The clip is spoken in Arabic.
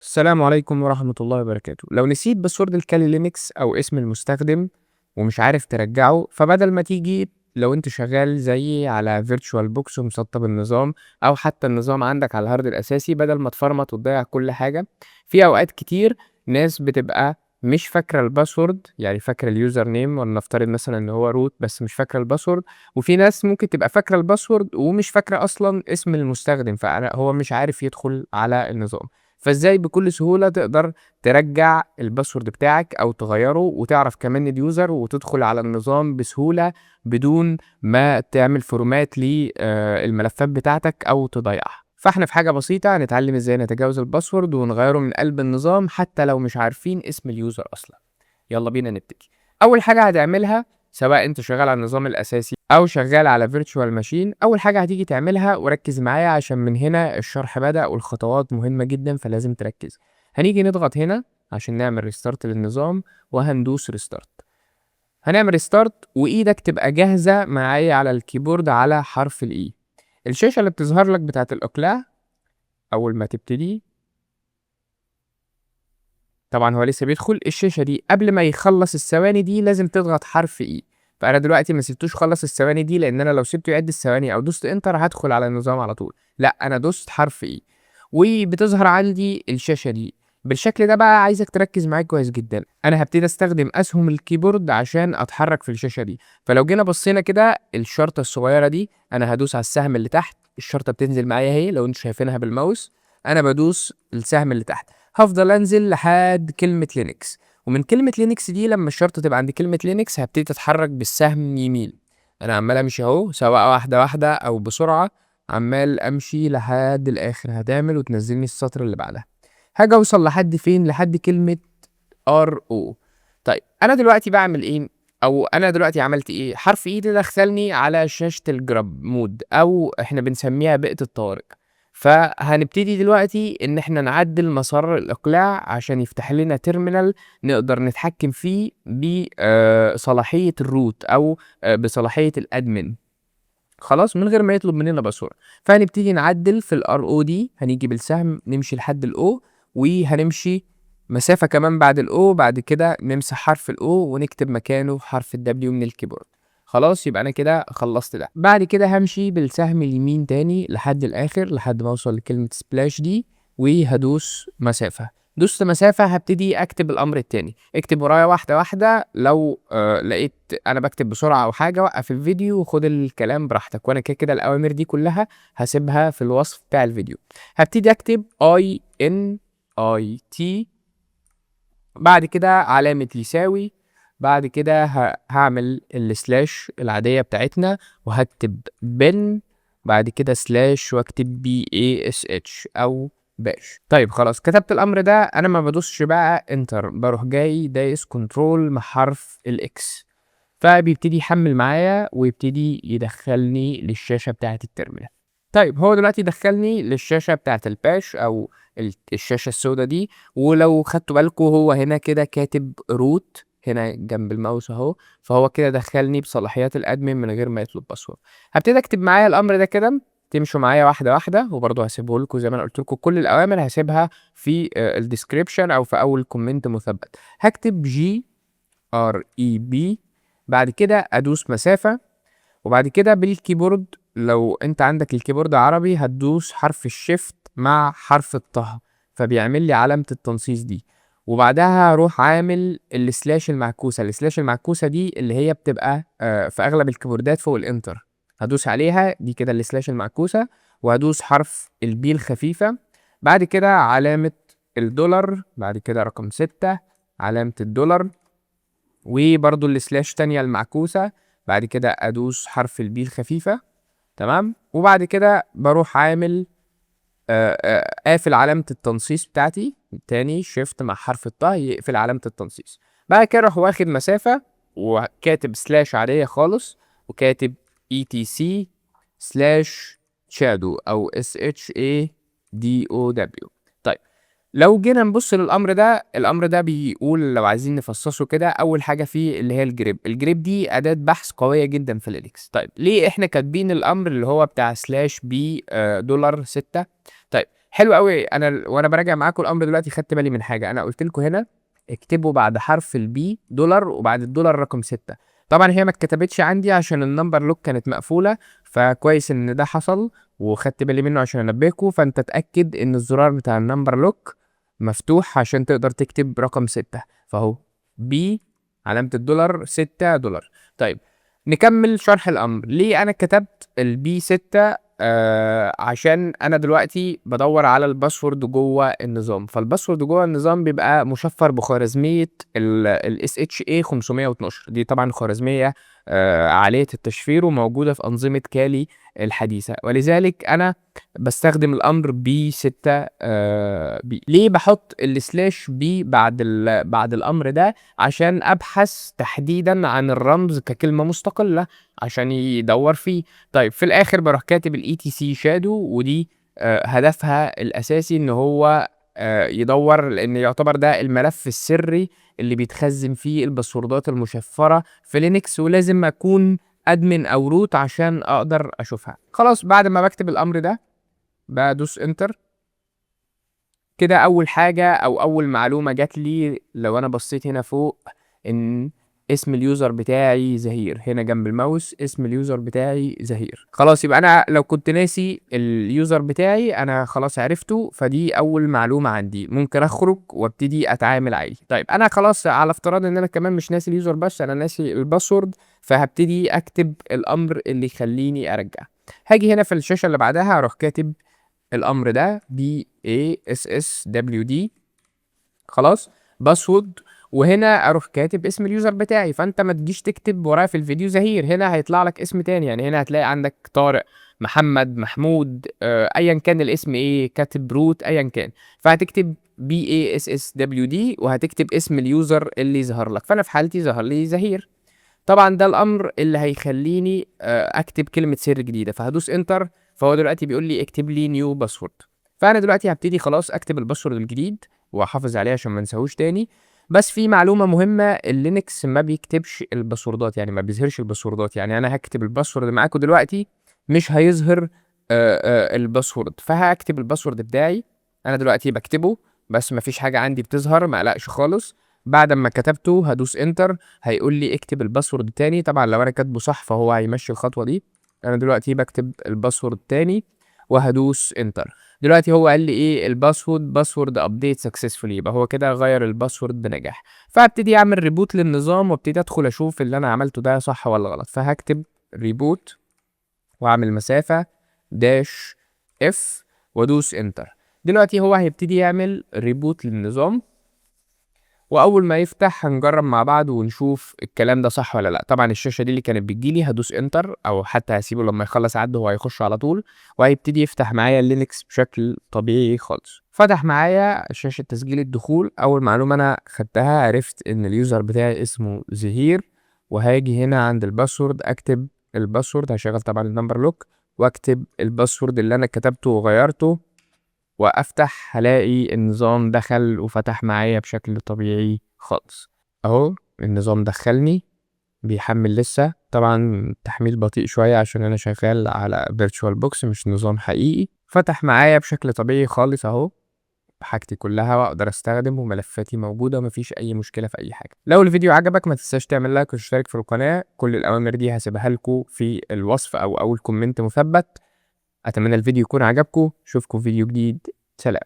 السلام عليكم ورحمة الله وبركاته. لو نسيت باسورد الكالي لينكس أو اسم المستخدم ومش عارف ترجعه، فبدل ما تيجي لو انت شغال زيي على فيرتشوال بوكس ومسطب النظام، أو حتى النظام عندك على الهارد الأساسي، بدل ما تفرمط وتضيع كل حاجة، في أوقات كتير ناس بتبقى مش فاكرة الباسورد، يعني فاكرة اليوزر نيم، ولنفترض مثلا ان هو روت بس مش فاكرة الباسورد. وفي ناس ممكن تبقى فاكرة الباسورد ومش فاكرة أصلا اسم المستخدم، فهو مش عارف يدخل على النظام. فازاي بكل سهولة تقدر ترجع الباسورد بتاعك او تغيره وتعرف كمان اليوزر وتدخل على النظام بسهولة بدون ما تعمل فورمات للملفات بتاعتك او تضيعها. فاحنا في حاجة بسيطة هنتعلم ازاي نتجاوز الباسورد ونغيره من قلب النظام حتى لو مش عارفين اسم اليوزر اصلا. يلا بينا نبتدي. اول حاجة هتعملها، سواء انت شغال على النظام الاساسي او شغال على فيرتشوال ماشين، اول حاجه هتيجي تعملها وركز معايا عشان من هنا الشرح بدأ والخطوات مهمه جدا فلازم تركز. هنيجي نضغط هنا عشان نعمل ريستارت للنظام وهندوس ريستارت. هنعمل ريستارت وايدك تبقى جاهزه معايا على الكيبورد على حرف الاي. الشاشه اللي بتظهر لك بتاعت الاقلاع اول ما تبتدي، طبعا هو لسه بيدخل الشاشه دي، قبل ما يخلص الثواني دي لازم تضغط حرف اي. فانا دلوقتي ما سبتوش خلص الثواني دي، لان انا لو سبته يعد الثواني او دوست انتر هدخل على النظام على طول. لا، انا دوست حرف اي وبتظهر عندي الشاشه دي بالشكل ده. بقى عايزك تركز معايا كويس جدا، انا هبتدي استخدم اسهم الكيبورد عشان اتحرك في الشاشه دي. فلو جينا بصينا كده الشرطه الصغيره دي، انا هدوس على السهم اللي تحت، الشرطه بتنزل معايا اهي لو انتوا شايفينها بالماوس. انا بدوس السهم اللي تحت، هفضل انزل لحد كلمة لينكس، ومن كلمة لينكس دي لما الشرطة تبقى عند كلمة لينكس هبتدي تتحرك بالسهم يمين. انا عمال امشي اهو، سواء واحدة واحدة او بسرعة، عمال امشي لحد الاخر، هتعمل وتنزلني السطر اللي بعدها. هاجي اوصل لحد فين؟ لحد كلمة ار او. طيب انا دلوقتي بعمل ايه؟ او انا دلوقتي عملت ايه؟ حرف اي ده دخلني على شاشة الجراب مود، او احنا بنسميها بيئة الطوارئ. فهنبتدي دلوقتي ان احنا نعدل مسار الاقلاع عشان يفتح لنا تيرمينال نقدر نتحكم فيه بصلاحية الروت او بصلاحية الادمن، خلاص من غير ما يطلب مننا باسورد. فهنبتدي نعدل في الار او دي، هنيجي بالسهم نمشي لحد الاو، وهنمشي مسافة كمان بعد الاو، بعد كده نمسح حرف الاو ونكتب مكانه حرف الدبليو من الكيبورد. خلاص يبقى انا كده خلصت ده. بعد كده همشي بالسهم اليمين تاني لحد الاخر لحد ما اوصل لكلمة سبلاش دي، وهدوس مسافة. دوست مسافة هبتدي اكتب الامر التاني، اكتب ورايا واحدة واحدة. لو لقيت انا بكتب بسرعة او حاجة وقف الفيديو وخد الكلام براحتك، وانا كده كده الاوامر دي كلها هسيبها في الوصف بتاع الفيديو. هبتدي اكتب اي ان اي تي، بعد كده علامة يساوي، بعد كده هعمل السلاش العادية بتاعتنا وهكتب بن، بعد كده سلاش واكتب بي اي اس اتش او باش. طيب خلاص كتبت الامر ده، انا ما بدوسش بقى انتر، بروح جاي دايس كنترول مع حرف الاكس، فبيبتدي يحمل معايا ويبتدي يدخلني للشاشة بتاعة التيرمينال. طيب هو دلوقتي دخلني للشاشة بتاعة الباش او الشاشة السوداء دي. ولو خدتوا بالكم هو هنا كده كاتب روت هنا جنب الماوس اهو، فهو كده دخلني بصلاحيات الادمن من غير ما يطلب باسورد. هبتدي اكتب معايا الامر ده كده، تمشوا معايا واحده واحده، وبرضه هسيبه لكم زي ما انا قلت لكم كل الاوامر هسيبها في الديسكريبشن او في اول كومنت مثبت. هكتب جي ار اي بي، بعد كده ادوس مسافة، وبعد كده بالكيبورد لو انت عندك الكيبورد عربي هتدوس حرف الشيفت مع حرف الطه، فبيعمل لي علامة التنصيص دي. وبعدها هروح عامل السلاش المعكوسة. السلاش المعكوسة دي اللي هي بتبقى في اغلب الكيبوردات فوق الانتر، هدوس عليها دي كده السلاش المعكوسة، وهدوس حرف البي الخفيفة، بعد كده علامة الدولار، بعد كده رقم 6 علامة الدولار، وبرضو السلاش تانية المعكوسة، بعد كده ادوس حرف البي الخفيفة. تمام، وبعد كده بروح عامل قافل علامة التنصيص بتاعتي تاني، شيفت مع حرف الطاء يقفل علامة التنصيص. بعد كده اروح واخد مسافة وكاتب سلاش عادية خالص، وكاتب اي تي سي سلاش شادو او اس اتش اي دي او دبليو. طيب لو جينا نبص للامر ده، الامر ده بيقول لو عايزين نفصصه كده، اول حاجه فيه اللي هي الجريب. الجريب دي اداه بحث قويه جدا في لينكس. طيب ليه احنا كاتبين الامر اللي هو بتاع سلاش بي دولار 6؟ طيب حلو أوي. أنا وأنا باراجع معاكم الأمر دلوقتي خدت بالي من حاجة، أنا قُلت لكم هنا اكتبوا بعد حرف الB دولار وبعد الدولار رقم 6. طبعًا هي ما اتكتبتش عندي عشان الnumber lock كانت مقفولة، فكويس إن ده حصل وخدت بالي منه عشان أنبهكم، فأنت اتأكد إن الزرار بتاع الnumber lock مفتوح عشان تقدر تكتب رقم 6، فأهو B علامة الدولار 6$. طيب نكمل شرح الأمر. ليه أنا كتبت الB6؟ عشان أنا دلوقتي بادوّر على الباسورد جوّه النظام، فالباسورد جوّه النظام بيبقى مُشفّر بخوارزمية الSHA 512. دي طبعًا خوارزمية عالية التشفير وموجودة في أنظمة كالي الحديثة، ولذلك أنا باستخدم الأمر B6. ليه باحط الslash B بعد الأمر ده؟ عشان أبحث تحديدًا عن الرمز ككلمة مستقلة عشان يدوّر فيه. طيب في الآخر باروح كاتب الETC shadow، ودي هدفها الأساسي إن هو يدوّر، لإن يعتبر ده الملف السري اللي بيتخزّن فيه الباسوردات المشفّرة في لينكس، ولازم أكون admin أو root عشان أقدر أشوفها. خلاص بعد ما باكتب الأمر ده بادوس enter. كده أول حاجة أو أول معلومة جات لي لو أنا بصيت هنا فوق إن اسم اليوزر بتاعي زهير، هنا جنب الماوس اسم اليوزر بتاعي زهير. خلاص يبقى أنا لو كنت ناسي اليوزر بتاعي أنا خلاص عرفته، فدي أول معلومة عندي، ممكن أخرج وابتدي أتعامل عادي. طيب أنا خلاص على افتراض إن أنا كمان مش ناسي اليوزر بس، أنا ناسي الباسورد، فهبتدي أكتب الأمر اللي يخليني أرجع. هاجي هنا في الشاشة اللي بعدها أروح كاتب الأمر ده BASSWD خلاص باسورد، وهنا أروح كاتب اسم اليوزر بتاعي. فأنت ما تجيش تكتب ورايا في الفيديو زهير، هنا هيطلع لك اسم تاني، يعني هنا هتلاقي عندك طارق، محمد، محمود، أيًا كان الاسم إيه، كاتب روت أيًا كان، فهتكتب BASSWD وهتكتب اسم اليوزر اللي ظهر لك، فأنا في حالتي ظهر لي زهير. طبعًا ده الأمر اللي هيخلّيني أكتب كلمة سر جديدة، فهادوس enter. فهو دلوقتي بيقول لي اكتب لي new password. فأنا دلوقتي هابتدي خلاص أكتب الباسورد الجديد وأحافظ عليه عشان ما انساهوش تاني. بس في معلومة مهمة، الLinux ما بيكتبش الباسوردات، يعني ما بيظهرش الباسوردات، يعني أنا هاكتب الباسورد معاكم دلوقتي مش هيظهر الباسورد، فهاكتب الباسورد بتاعي. أنا دلوقتي باكتبه بس ما فيش حاجة عندي بتظهر، ما اقلقش خالص. بعد أمّا كتبته هادوس enter، هيقول لي اكتب الباسورد التاني. طبعًا لو أنا كاتبه صح فهو هيمشّي الخطوة دي. أنا دلوقتي باكتب الباسورد التاني وهادوس enter. دلوقتي هو قال لي إيه password update successfully، يبقى هو كده غيّر الباسورد بنجاح. فهابتدي أعمل reboot للنظام وابتدي أدخل أشوف اللي أنا عملته ده صح والّا غلط. فهاكتب reboot وأعمل مسافة -F وأدوس enter. دلوقتي هو هيبتدي يعمل reboot للنظام، وأول ما يفتح هنجرب مع بعض ونشوف الكلام ده صح والّا لأ. طبعًا الشاشة دي اللي كانت بتيجي لي هادوس enter أو حتى هاسيبه لمّا يخلّص عد هو هيخش على طول، وهيبتدي يفتح معايا الLinux بشكل طبيعي خالص. فتح معايا شاشة تسجيل الدخول. أول معلومة أنا خدتها عرفت إن اليوزر بتاعي اسمه زهير، وهاجي هنا عند الباسورد أكتب الباسورد، هاشغّل طبعًا الnumber lock وأكتب الباسورد اللي أنا كتبته وغيّرته، وأفتح هالاقي النظام دخل وفتح معايا بشكل طبيعي خالص. أهو النظام دخّلني، بيحمّل لسه، طبعًا التحميل بطيء شوية عشان أنا شغّال على virtualbox مش نظام حقيقي. فتح معايا بشكل طبيعي خالص أهو، بحاجتي كلّها وأقدر أستخدم وملفاتي موجودة وما فيش أي مشكلة في أي حاجة. لو الفيديو عجبك ما تنساش تعمل لايك وتشترك في القناة، كل الأوامر دي هاسيبها لكم في الوصف أو أول كومنت مثبت. أتمنى الفيديو يكون عجبكم، أشوفكم في فيديو جديد، سلام.